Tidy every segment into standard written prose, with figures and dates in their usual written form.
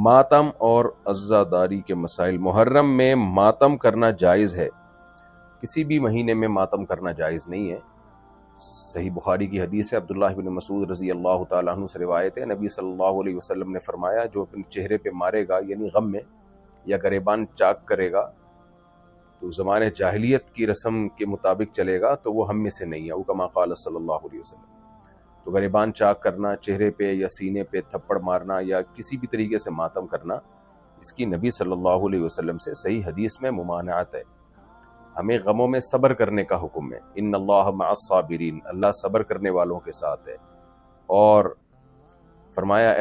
ماتم اور عزاداری کے مسائل۔ محرم میں ماتم کرنا جائز ہے، کسی بھی مہینے میں ماتم کرنا جائز نہیں ہے۔ صحیح بخاری کی حدیث ہے، عبداللہ بن مسعود رضی اللہ تعالیٰ عنہ سے روایت ہے، نبی صلی اللہ علیہ وسلم نے فرمایا جو اپنے چہرے پہ مارے گا یعنی غم میں، یا گریبان چاک کرے گا تو زمانے جاہلیت کی رسم کے مطابق چلے گا تو وہ ہم میں سے نہیں ہے، او کما قال صلی اللہ علیہ وسلم۔ تو گریبان چاک کرنا، چہرے پہ یا سینے پہ تھپڑ مارنا یا کسی بھی طریقے سے ماتم کرنا، اس کی نبی صلی اللہ علیہ وسلم سے صحیح حدیث میں ممانعت ہے۔ ہمیں غموں میں صبر کرنے کا حکم ہے، ان اللہ مع الصابرین، اللہ صبر کرنے والوں کے ساتھ ہے۔ اور فرمایا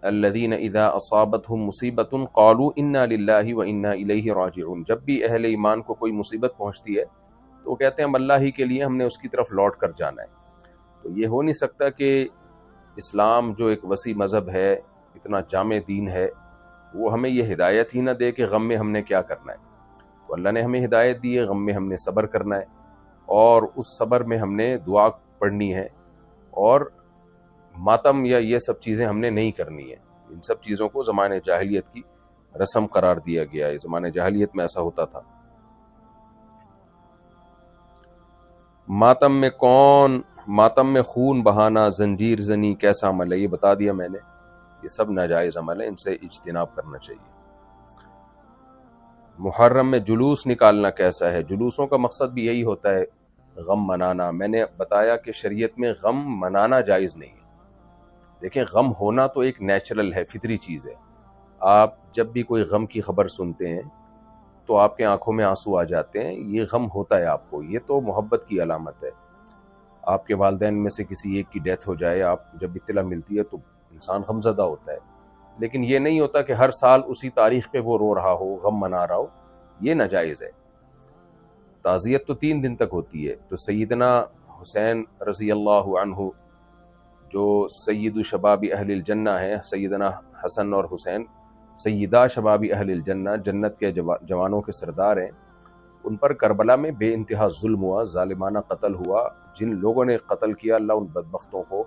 الذین اذا اصابتهم مصیبۃ قالوا انا للہ وانا الیہ راجعون، جب بھی اہل ایمان کو کوئی مصیبت پہنچتی ہے تو وہ کہتے ہیں ہم اللہ ہی کے لیے، ہم نے اس کی طرف لوٹ کر جانا ہے۔ تو یہ ہو نہیں سکتا کہ اسلام جو ایک وسیع مذہب ہے، اتنا جامع دین ہے، وہ ہمیں یہ ہدایت ہی نہ دے کہ غم میں ہم نے کیا کرنا ہے۔ تو اللہ نے ہمیں ہدایت دی ہے، غم میں ہم نے صبر کرنا ہے، اور اس صبر میں ہم نے دعا پڑھنی ہے، اور ماتم یا یہ سب چیزیں ہم نے نہیں کرنی ہے۔ ان سب چیزوں کو زمانے جاہلیت کی رسم قرار دیا گیا ہے، زمانے جاہلیت میں ایسا ہوتا تھا۔ ماتم میں خون بہانا، زنجیر زنی کیسا عمل ہے؟ یہ بتا دیا میں نے، یہ سب ناجائز عمل ہے، ان سے اجتناب کرنا چاہیے۔ محرم میں جلوس نکالنا کیسا ہے؟ جلوسوں کا مقصد بھی یہی ہوتا ہے، غم منانا۔ میں نے بتایا کہ شریعت میں غم منانا جائز نہیں ہے۔ دیکھیں، غم ہونا تو ایک نیچرل ہے، فطری چیز ہے۔ آپ جب بھی کوئی غم کی خبر سنتے ہیں تو آپ کے آنکھوں میں آنسو آ جاتے ہیں، یہ غم ہوتا ہے آپ کو، یہ تو محبت کی علامت ہے۔ آپ کے والدین میں سے کسی ایک کی ڈیتھ ہو جائے، آپ جب اطلاع ملتی ہے تو انسان غمزدہ ہوتا ہے، لیکن یہ نہیں ہوتا کہ ہر سال اسی تاریخ پہ وہ رو رہا ہو، غم منا رہا ہو، یہ ناجائز ہے۔ تعزیت تو 3 دن تک ہوتی ہے۔ تو سیدنا حسین رضی اللہ عنہ جو سید شباب اہل الجنہ ہیں، سیدنا حسن اور حسین سیدہ شباب اہل الجنہ، جنت کے جوانوں کے سردار ہیں، ان پر کربلا میں بے انتہا ظلم ہوا، ظالمانہ قتل ہوا۔ جن لوگوں نے قتل کیا، اللہ ان بدبختوں کو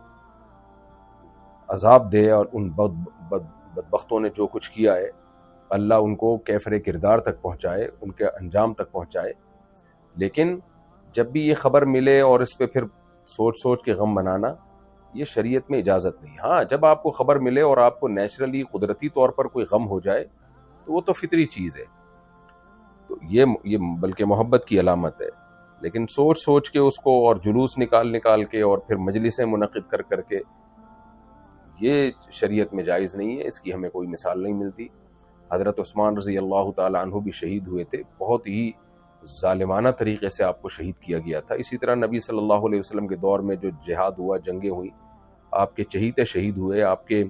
عذاب دے، اور ان بدبختوں نے جو کچھ کیا ہے اللہ ان کو کیفر کردار تک پہنچائے، ان کے انجام تک پہنچائے۔ لیکن جب بھی یہ خبر ملے اور اس پہ پھر سوچ کے غم منانا، یہ شریعت میں اجازت نہیں۔ ہاں، جب آپ کو خبر ملے اور آپ کو نیچرلی قدرتی طور پر کوئی غم ہو جائے تو وہ تو فطری چیز ہے، تو یہ بلکہ محبت کی علامت ہے۔ لیکن سوچ کے اس کو، اور جلوس نکال کے، اور پھر مجلسیں منعقد کر کے، یہ شریعت میں جائز نہیں ہے، اس کی ہمیں کوئی مثال نہیں ملتی۔ حضرت عثمان رضی اللہ تعالی عنہ بھی شہید ہوئے تھے، بہت ہی ظالمانہ طریقے سے آپ کو شہید کیا گیا تھا۔ اسی طرح نبی صلی اللہ علیہ وسلم کے دور میں جو جہاد ہوا، جنگیں ہوئی، آپ کے چہیتے شہید ہوئے، آپ کے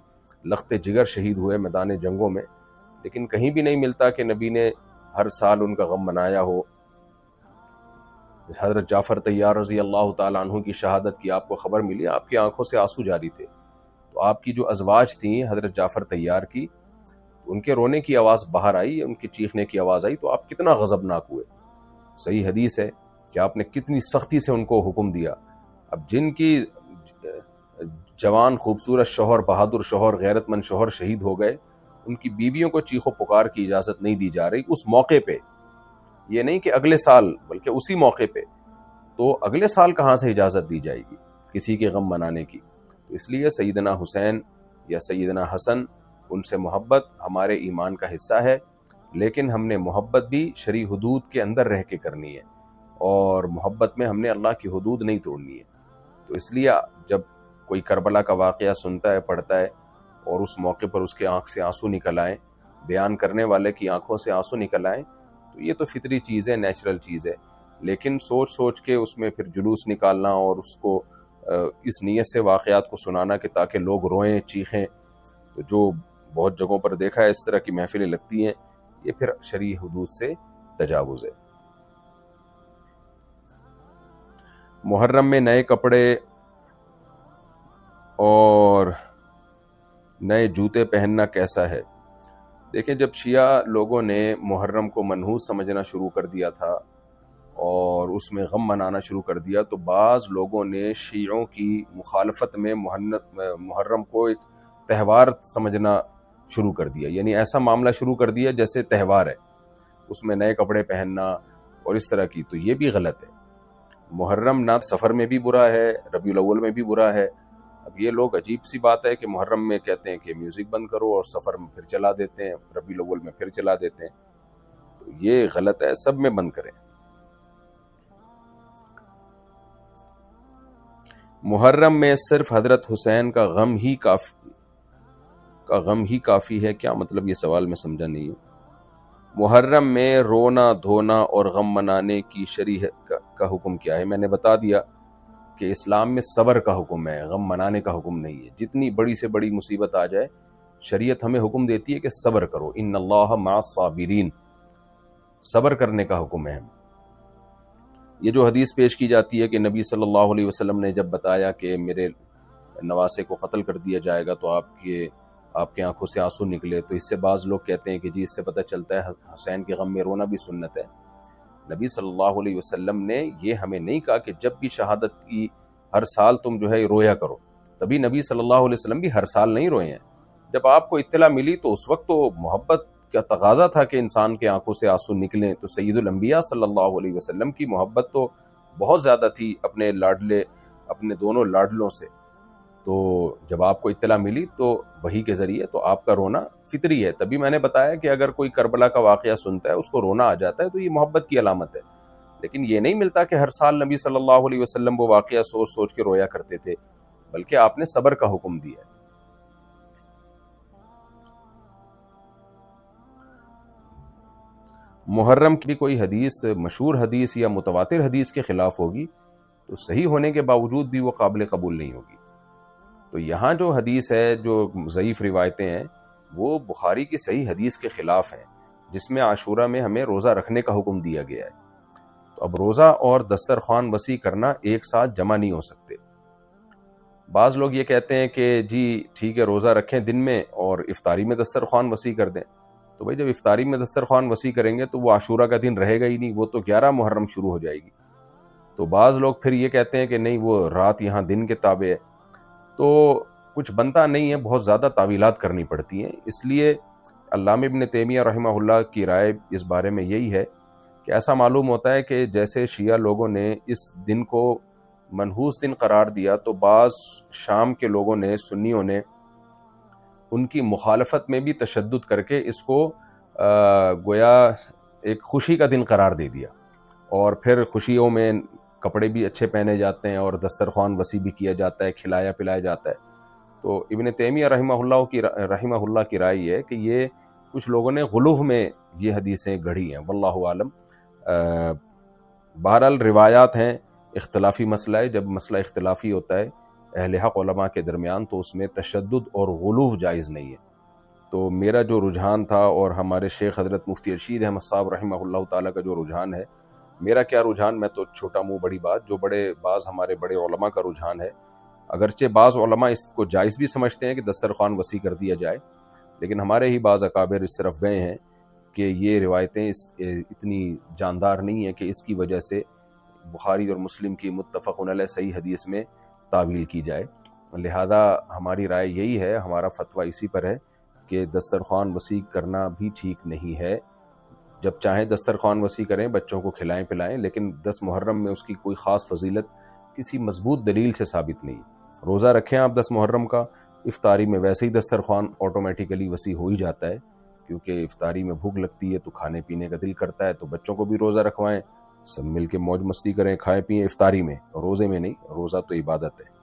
لخت جگر شہید ہوئے میدان جنگوں میں، لیکن کہیں بھی نہیں ملتا کہ نبی نے ہر سال ان کا غم منایا ہو۔ حضرت جعفر طیار رضی اللہ تعالیٰ عنہ کی شہادت کی آپ کو خبر ملی، آپ کی آنکھوں سے آنسو جاری تھے، تو آپ کی جو ازواج تھیں حضرت جعفر طیار کی، ان کے رونے کی آواز باہر آئی، ان کی چیخنے کی آواز آئی، تو آپ کتنا غضبناک ہوئے۔ صحیح حدیث ہے کہ آپ نے کتنی سختی سے ان کو حکم دیا۔ اب جن کی جوان خوبصورت شوہر، بہادر شوہر، غیرت مند شوہر شہید ہو گئے، ان کی بیویوں کو چیخ و پکار کی اجازت نہیں دی جا رہی اس موقع پہ، یہ نہیں کہ اگلے سال، بلکہ اسی موقع پہ، تو اگلے سال کہاں سے اجازت دی جائے گی کسی کے غم منانے کی؟ تو اس لیے سیدنا حسین یا سیدنا حسن، ان سے محبت ہمارے ایمان کا حصہ ہے، لیکن ہم نے محبت بھی شرعی حدود کے اندر رہ کے کرنی ہے، اور محبت میں ہم نے اللہ کی حدود نہیں توڑنی ہے۔ تو اس لیے جب کوئی کربلا کا واقعہ سنتا ہے، پڑھتا ہے، اور اس موقع پر اس کے آنکھ سے آنسو نکل آئیں، بیان کرنے والے کی آنکھوں سے آنسو نکل آئیں، تو یہ تو فطری چیز ہے، نیچرل چیز ہے۔ لیکن سوچ کے اس میں پھر جلوس نکالنا، اور اس کو اس نیت سے واقعات کو سنانا کہ تاکہ لوگ روئیں، چیخیں، تو جو بہت جگہوں پر دیکھا ہے اس طرح کی محفلیں لگتی ہیں، یہ پھر شرعی حدود سے تجاوز ہے۔ محرم میں نئے کپڑے اور نئے جوتے پہننا کیسا ہے؟ دیکھیں، جب شیعہ لوگوں نے محرم کو منحوس سمجھنا شروع کر دیا تھا اور اس میں غم منانا شروع کر دیا، تو بعض لوگوں نے شیعوں کی مخالفت میں محرم کو ایک تہوار سمجھنا شروع کر دیا، یعنی ایسا معاملہ شروع کر دیا جیسے تہوار ہے، اس میں نئے کپڑے پہننا اور اس طرح کی، تو یہ بھی غلط ہے۔ محرم نہ سفر میں بھی برا ہے، ربیع الاول میں بھی برا ہے۔ اب یہ لوگ عجیب سی بات ہے کہ محرم میں کہتے ہیں کہ میوزک بند کرو اور سفر میں پھر چلا دیتے ہیں، ربیع الاول میں پھر چلا دیتے ہیں، تو یہ غلط ہے، سب میں بند کریں۔ محرم میں صرف حضرت حسین کا غم ہی کافی ہے، کیا مطلب؟ یہ سوال میں سمجھا نہیں ہے۔ محرم میں رونا دھونا اور غم منانے کی شریعت کا حکم کیا ہے؟ میں نے بتا دیا کہ اسلام میں صبر کا حکم ہے، غم منانے کا حکم نہیں ہے۔ جتنی بڑی سے بڑی مصیبت آ جائے، شریعت ہمیں حکم دیتی ہے کہ صبر کرو، ان اللہ مع الصابرین، صبر کرنے کا حکم ہے۔ یہ جو حدیث پیش کی جاتی ہے کہ نبی صلی اللہ علیہ وسلم نے جب بتایا کہ میرے نواسے کو قتل کر دیا جائے گا تو آپ کے آنکھوں سے آنسو نکلے، تو اس سے بعض لوگ کہتے ہیں کہ جی اس سے پتہ چلتا ہے حسین کے غم میں رونا بھی سنت ہے۔ نبی صلی اللہ علیہ وسلم نے یہ ہمیں نہیں کہا کہ جب بھی شہادت کی ہر سال تم جو ہے رویا کرو، تبھی نبی صلی اللہ علیہ وسلم بھی ہر سال نہیں روئے ہیں۔ جب آپ کو اطلاع ملی تو اس وقت تو محبت کا تقاضا تھا کہ انسان کے آنکھوں سے آنسو نکلیں، تو سید الانبیاء صلی اللہ علیہ وسلم کی محبت تو بہت زیادہ تھی اپنے دونوں لاڈلوں سے، تو جب آپ کو اطلاع ملی تو وحی کے ذریعے تو آپ کا رونا فطری ہے۔ تبھی میں نے بتایا کہ اگر کوئی کربلا کا واقعہ سنتا ہے اس کو رونا آ جاتا ہے تو یہ محبت کی علامت ہے، لیکن یہ نہیں ملتا کہ ہر سال نبی صلی اللہ علیہ وسلم وہ واقعہ سوچ سوچ کے رویا کرتے تھے، بلکہ آپ نے صبر کا حکم دیا ہے۔ محرم کی کوئی حدیث مشہور حدیث یا متواتر حدیث کے خلاف ہوگی تو صحیح ہونے کے باوجود بھی وہ قابل قبول نہیں ہوگی۔ تو یہاں جو حدیث ہے، جو ضعیف روایتیں ہیں، وہ بخاری کی صحیح حدیث کے خلاف ہیں، جس میں عاشورہ میں ہمیں روزہ رکھنے کا حکم دیا گیا ہے۔ تو اب روزہ اور دسترخوان وسیع کرنا ایک ساتھ جمع نہیں ہو سکتے۔ بعض لوگ یہ کہتے ہیں کہ جی ٹھیک ہے روزہ رکھیں دن میں اور افطاری میں دسترخوان وسیع کر دیں، تو بھائی جب افطاری میں دسترخوان وسیع کریں گے تو وہ عاشورہ کا دن رہے گا ہی نہیں، وہ تو 11 محرم شروع ہو جائے گی۔ تو بعض لوگ پھر یہ کہتے ہیں کہ نہیں وہ رات یہاں دن کے تابع ہے، تو کچھ بنتا نہیں ہے، بہت زیادہ تعویلات کرنی پڑتی ہیں۔ اس لیے علامہ ابن تیمیہ رحمہ اللہ کی رائے اس بارے میں یہی ہے کہ ایسا معلوم ہوتا ہے کہ جیسے شیعہ لوگوں نے اس دن کو منحوس دن قرار دیا، تو بعض شام کے لوگوں نے، سنیوں نے، ان کی مخالفت میں بھی تشدد کر کے اس کو گویا ایک خوشی کا دن قرار دے دیا، اور پھر خوشیوں میں کپڑے بھی اچھے پہنے جاتے ہیں اور دسترخوان وسیع بھی کیا جاتا ہے، کھلایا پلایا جاتا ہے۔ تو ابن تیمیہ رحمہ اللہ کی رائے یہ ہے کہ یہ کچھ لوگوں نے غلو میں یہ حدیثیں گھڑی ہیں، واللہ عالم۔ بہرحال روایات ہیں، اختلافی مسئلہ ہے، جب مسئلہ اختلافی ہوتا ہے اہل حق علماء کے درمیان تو اس میں تشدد اور غلو جائز نہیں ہے۔ تو میرا جو رجحان تھا اور ہمارے شیخ حضرت مفتی رشید احمد صاحب رحمہ اللہ تعالیٰ کا جو رجحان ہے، میرا کیا رجحان، میں تو چھوٹا منہ بڑی بات، جو بعض ہمارے بڑے علماء کا رجحان ہے، اگرچہ بعض علماء اس کو جائز بھی سمجھتے ہیں کہ دسترخوان وسیع کر دیا جائے، لیکن ہمارے ہی بعض اکابر اس طرف گئے ہیں کہ یہ روایتیں اتنی جاندار نہیں ہیں کہ اس کی وجہ سے بخاری اور مسلم کی متفق علیہ صحیح حدیث میں تعویل کی جائے۔ لہذا ہماری رائے یہی ہے، ہمارا فتویٰ اسی پر ہے کہ دسترخوان وسیع کرنا بھی ٹھیک نہیں ہے۔ جب چاہیں دسترخوان وسیع کریں، بچوں کو کھلائیں پلائیں، لیکن 10 محرم میں اس کی کوئی خاص فضیلت کسی مضبوط دلیل سے ثابت نہیں۔ روزہ رکھیں آپ 10 محرم کا، افطاری میں ویسے ہی دسترخوان آٹومیٹیکلی وسیع ہو ہی جاتا ہے، کیونکہ افطاری میں بھوک لگتی ہے تو کھانے پینے کا دل کرتا ہے، تو بچوں کو بھی روزہ رکھوائیں، سب مل کے موج مستی کریں، کھائیں پئیں افطاری میں، روزے میں نہیں، روزہ تو عبادت ہے۔